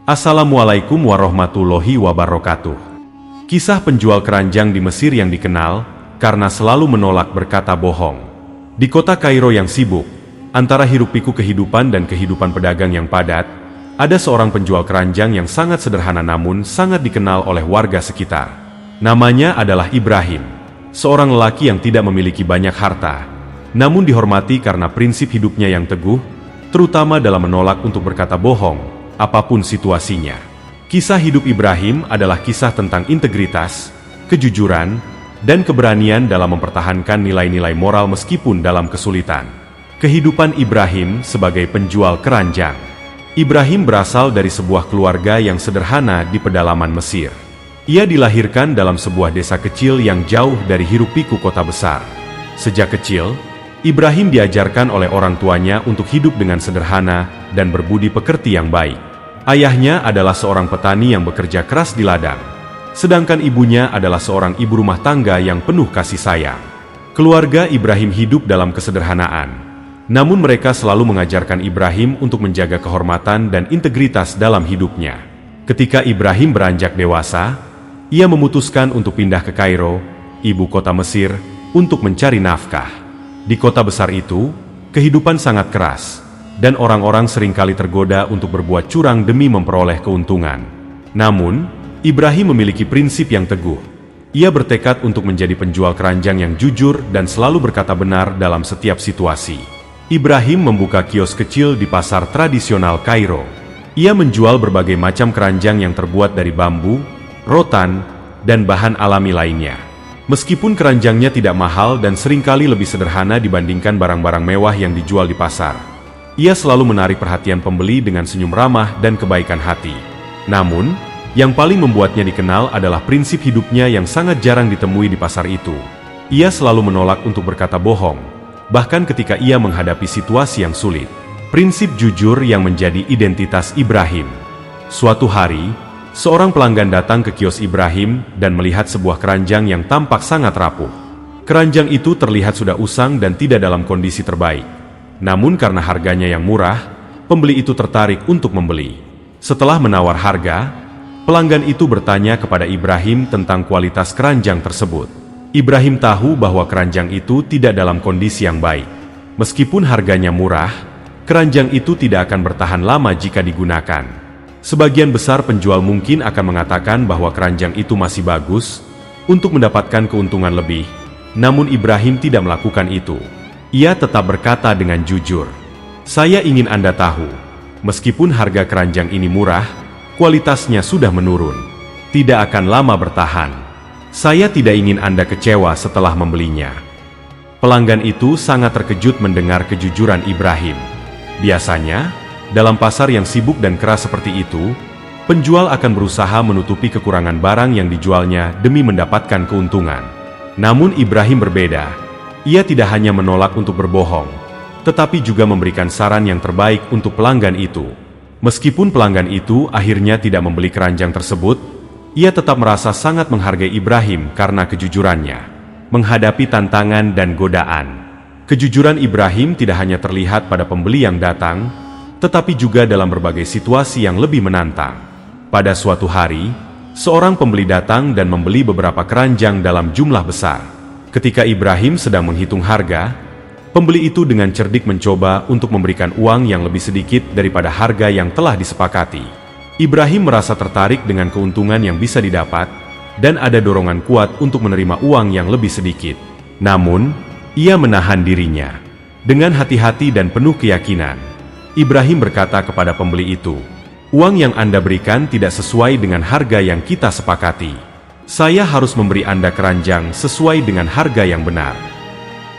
Assalamualaikum warahmatullahi wabarakatuh. Kisah penjual keranjang di Mesir yang dikenal karena selalu menolak berkata bohong. Di kota Kairo yang sibuk, antara hiruk-pikuk kehidupan dan kehidupan pedagang yang padat, ada seorang penjual keranjang yang sangat sederhana namun sangat dikenal oleh warga sekitar. Namanya adalah Ibrahim, seorang lelaki yang tidak memiliki banyak harta, namun dihormati karena prinsip hidupnya yang teguh, terutama dalam menolak untuk berkata bohong, apapun situasinya. Kisah hidup Ibrahim adalah kisah tentang integritas, kejujuran, dan keberanian dalam mempertahankan nilai-nilai moral meskipun dalam kesulitan. Kehidupan Ibrahim sebagai penjual keranjang. Ibrahim berasal dari sebuah keluarga yang sederhana di pedalaman Mesir. Ia dilahirkan dalam sebuah desa kecil yang jauh dari hiruk-pikuk kota besar. Sejak kecil, Ibrahim diajarkan oleh orang tuanya untuk hidup dengan sederhana dan berbudi pekerti yang baik. Ayahnya adalah seorang petani yang bekerja keras di ladang, sedangkan ibunya adalah seorang ibu rumah tangga yang penuh kasih sayang. Keluarga Ibrahim hidup dalam kesederhanaan, namun mereka selalu mengajarkan Ibrahim untuk menjaga kehormatan dan integritas dalam hidupnya. Ketika Ibrahim beranjak dewasa, ia memutuskan untuk pindah ke Kairo, ibu kota Mesir, untuk mencari nafkah. Di kota besar itu, kehidupan sangat keras, dan orang-orang seringkali tergoda untuk berbuat curang demi memperoleh keuntungan. Namun, Ibrahim memiliki prinsip yang teguh. Ia bertekad untuk menjadi penjual keranjang yang jujur dan selalu berkata benar dalam setiap situasi. Ibrahim membuka kios kecil di pasar tradisional Kairo. Ia menjual berbagai macam keranjang yang terbuat dari bambu, rotan, dan bahan alami lainnya. Meskipun keranjangnya tidak mahal dan seringkali lebih sederhana dibandingkan barang-barang mewah yang dijual di pasar, ia selalu menarik perhatian pembeli dengan senyum ramah dan kebaikan hati. Namun, yang paling membuatnya dikenal adalah prinsip hidupnya yang sangat jarang ditemui di pasar itu. Ia selalu menolak untuk berkata bohong, bahkan ketika ia menghadapi situasi yang sulit. Prinsip jujur yang menjadi identitas Ibrahim. Suatu hari, seorang pelanggan datang ke kios Ibrahim dan melihat sebuah keranjang yang tampak sangat rapuh. Keranjang itu terlihat sudah usang dan tidak dalam kondisi terbaik. Namun karena harganya yang murah, pembeli itu tertarik untuk membeli. Setelah menawar harga, pelanggan itu bertanya kepada Ibrahim tentang kualitas keranjang tersebut. Ibrahim tahu bahwa keranjang itu tidak dalam kondisi yang baik. Meskipun harganya murah, keranjang itu tidak akan bertahan lama jika digunakan. Sebagian besar penjual mungkin akan mengatakan bahwa keranjang itu masih bagus untuk mendapatkan keuntungan lebih, namun Ibrahim tidak melakukan itu. Ia tetap berkata dengan jujur, "Saya ingin Anda tahu, meskipun harga keranjang ini murah, kualitasnya sudah menurun. Tidak akan lama bertahan. Saya tidak ingin Anda kecewa setelah membelinya." Pelanggan itu sangat terkejut mendengar kejujuran Ibrahim. Biasanya, dalam pasar yang sibuk dan keras seperti itu, penjual akan berusaha menutupi kekurangan barang yang dijualnya demi mendapatkan keuntungan. Namun Ibrahim berbeda. Ia tidak hanya menolak untuk berbohong, tetapi juga memberikan saran yang terbaik untuk pelanggan itu. Meskipun pelanggan itu akhirnya tidak membeli keranjang tersebut, ia tetap merasa sangat menghargai Ibrahim karena kejujurannya. Menghadapi tantangan dan godaan. Kejujuran Ibrahim tidak hanya terlihat pada pembeli yang datang, tetapi juga dalam berbagai situasi yang lebih menantang. Pada suatu hari, seorang pembeli datang dan membeli beberapa keranjang dalam jumlah besar. Ketika Ibrahim sedang menghitung harga, pembeli itu dengan cerdik mencoba untuk memberikan uang yang lebih sedikit daripada harga yang telah disepakati. Ibrahim merasa tertarik dengan keuntungan yang bisa didapat, dan ada dorongan kuat untuk menerima uang yang lebih sedikit. Namun, ia menahan dirinya. Dengan hati-hati dan penuh keyakinan, Ibrahim berkata kepada pembeli itu, "Uang yang Anda berikan tidak sesuai dengan harga yang kita sepakati. Saya harus memberi Anda keranjang sesuai dengan harga yang benar."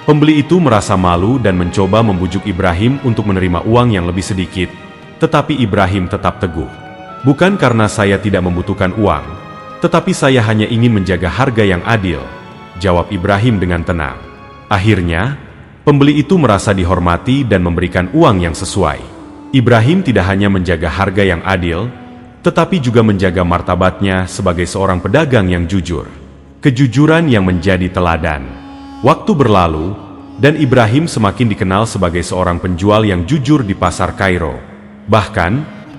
Pembeli itu merasa malu dan mencoba membujuk Ibrahim untuk menerima uang yang lebih sedikit, tetapi Ibrahim tetap teguh. "Bukan karena saya tidak membutuhkan uang, tetapi saya hanya ingin menjaga harga yang adil," jawab Ibrahim dengan tenang. Akhirnya, pembeli itu merasa dihormati dan memberikan uang yang sesuai. Ibrahim tidak hanya menjaga harga yang adil, tetapi juga menjaga martabatnya sebagai seorang pedagang yang jujur. Kejujuran yang menjadi teladan. Waktu berlalu, dan Ibrahim semakin dikenal sebagai seorang penjual yang jujur di pasar Kairo. Bahkan,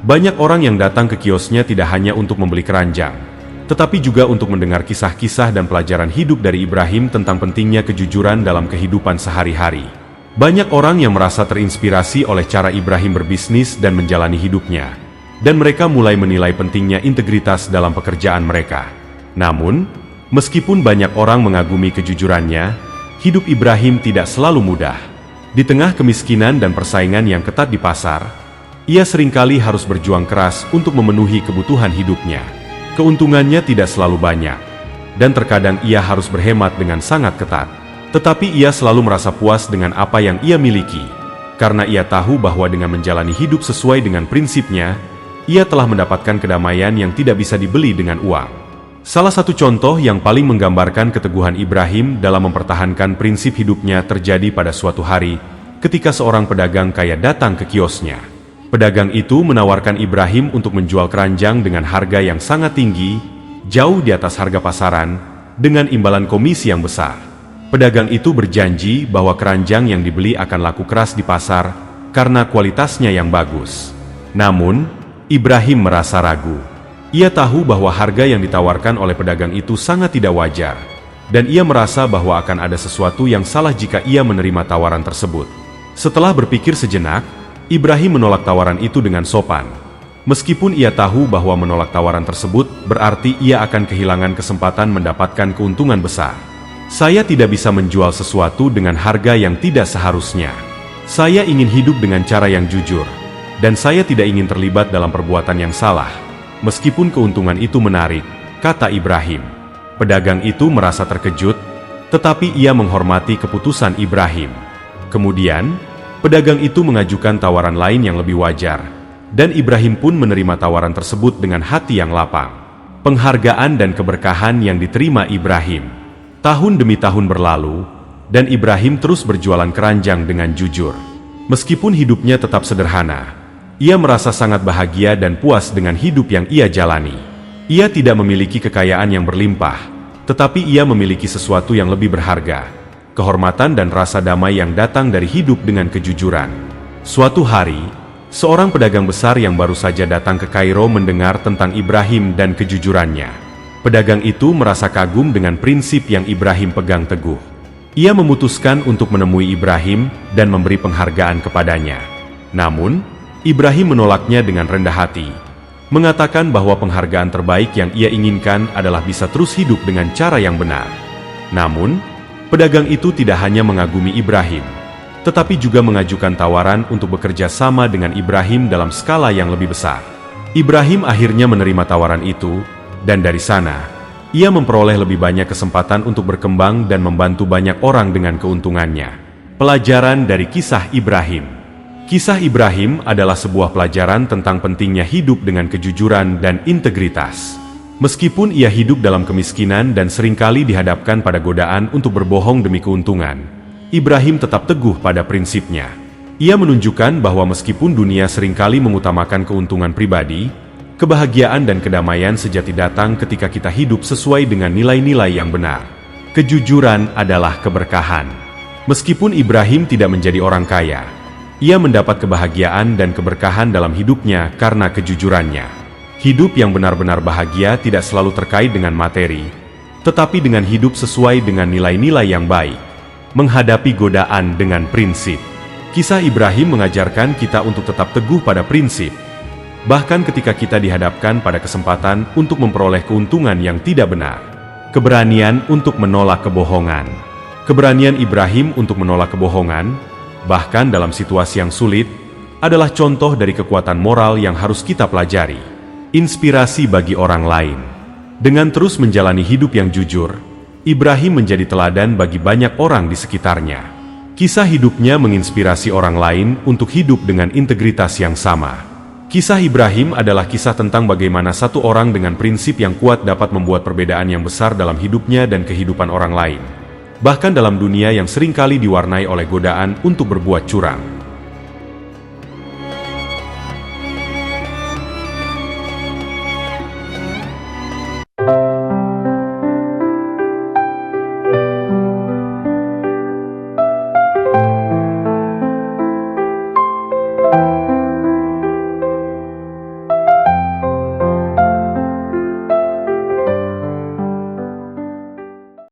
Banyak orang yang datang ke kiosnya tidak hanya untuk membeli keranjang, tetapi juga untuk mendengar kisah-kisah dan pelajaran hidup dari Ibrahim tentang pentingnya kejujuran dalam kehidupan sehari-hari. Banyak orang yang merasa terinspirasi oleh cara Ibrahim berbisnis dan menjalani hidupnya, dan mereka mulai menilai pentingnya integritas dalam pekerjaan mereka. Namun, meskipun banyak orang mengagumi kejujurannya, hidup Ibrahim tidak selalu mudah. Di tengah kemiskinan dan persaingan yang ketat di pasar, ia seringkali harus berjuang keras untuk memenuhi kebutuhan hidupnya. Keuntungannya tidak selalu banyak, dan terkadang ia harus berhemat dengan sangat ketat. Tetapi ia selalu merasa puas dengan apa yang ia miliki, karena ia tahu bahwa dengan menjalani hidup sesuai dengan prinsipnya, ia telah mendapatkan kedamaian yang tidak bisa dibeli dengan uang. Salah satu contoh yang paling menggambarkan keteguhan Ibrahim dalam mempertahankan prinsip hidupnya terjadi pada suatu hari, ketika seorang pedagang kaya datang ke kiosnya. Pedagang itu menawarkan Ibrahim untuk menjual keranjang dengan harga yang sangat tinggi, jauh di atas harga pasaran, dengan imbalan komisi yang besar. Pedagang itu berjanji bahwa keranjang yang dibeli akan laku keras di pasar karena kualitasnya yang bagus. Namun, Ibrahim merasa ragu. Ia tahu bahwa harga yang ditawarkan oleh pedagang itu sangat tidak wajar, dan ia merasa bahwa akan ada sesuatu yang salah jika ia menerima tawaran tersebut. Setelah berpikir sejenak, Ibrahim menolak tawaran itu dengan sopan. Meskipun ia tahu bahwa menolak tawaran tersebut berarti ia akan kehilangan kesempatan mendapatkan keuntungan besar. Saya tidak bisa menjual sesuatu dengan harga yang tidak seharusnya. Saya ingin hidup dengan cara yang jujur, dan saya tidak ingin terlibat dalam perbuatan yang salah. Meskipun keuntungan itu menarik, kata Ibrahim. Pedagang itu merasa terkejut, tetapi ia menghormati keputusan Ibrahim. Kemudian, pedagang itu mengajukan tawaran lain yang lebih wajar, dan Ibrahim pun menerima tawaran tersebut dengan hati yang lapang. Penghargaan dan keberkahan yang diterima Ibrahim. Tahun demi tahun berlalu, dan Ibrahim terus berjualan keranjang dengan jujur. Meskipun hidupnya tetap sederhana, ia merasa sangat bahagia dan puas dengan hidup yang ia jalani. Ia tidak memiliki kekayaan yang berlimpah, tetapi ia memiliki sesuatu yang lebih berharga: kehormatan dan rasa damai yang datang dari hidup dengan kejujuran. Suatu hari, seorang pedagang besar yang baru saja datang ke Kairo mendengar tentang Ibrahim dan kejujurannya. Pedagang itu merasa kagum dengan prinsip yang Ibrahim pegang teguh. Ia memutuskan untuk menemui Ibrahim dan memberi penghargaan kepadanya. Namun, Ibrahim menolaknya dengan rendah hati, mengatakan bahwa penghargaan terbaik yang ia inginkan adalah bisa terus hidup dengan cara yang benar. Namun, pedagang itu tidak hanya mengagumi Ibrahim, tetapi juga mengajukan tawaran untuk bekerja sama dengan Ibrahim dalam skala yang lebih besar. Ibrahim akhirnya menerima tawaran itu, dan dari sana, ia memperoleh lebih banyak kesempatan untuk berkembang dan membantu banyak orang dengan keuntungannya. Pelajaran dari kisah Ibrahim. Kisah Ibrahim adalah sebuah pelajaran tentang pentingnya hidup dengan kejujuran dan integritas. Meskipun ia hidup dalam kemiskinan dan seringkali dihadapkan pada godaan untuk berbohong demi keuntungan, Ibrahim tetap teguh pada prinsipnya. Ia menunjukkan bahwa meskipun dunia seringkali mengutamakan keuntungan pribadi, kebahagiaan dan kedamaian sejati datang ketika kita hidup sesuai dengan nilai-nilai yang benar. Kejujuran adalah keberkahan. Meskipun Ibrahim tidak menjadi orang kaya, ia mendapat kebahagiaan dan keberkahan dalam hidupnya karena kejujurannya. Hidup yang benar-benar bahagia tidak selalu terkait dengan materi, tetapi dengan hidup sesuai dengan nilai-nilai yang baik, menghadapi godaan dengan prinsip. Kisah Ibrahim mengajarkan kita untuk tetap teguh pada prinsip, bahkan ketika kita dihadapkan pada kesempatan untuk memperoleh keuntungan yang tidak benar. Keberanian untuk menolak kebohongan. Keberanian Ibrahim untuk menolak kebohongan, bahkan dalam situasi yang sulit, adalah contoh dari kekuatan moral yang harus kita pelajari. Inspirasi bagi orang lain. Dengan terus menjalani hidup yang jujur, Ibrahim menjadi teladan bagi banyak orang di sekitarnya. Kisah hidupnya menginspirasi orang lain untuk hidup dengan integritas yang sama. Kisah Ibrahim adalah kisah tentang bagaimana satu orang dengan prinsip yang kuat dapat membuat perbedaan yang besar dalam hidupnya dan kehidupan orang lain, bahkan dalam dunia yang seringkali diwarnai oleh godaan untuk berbuat curang.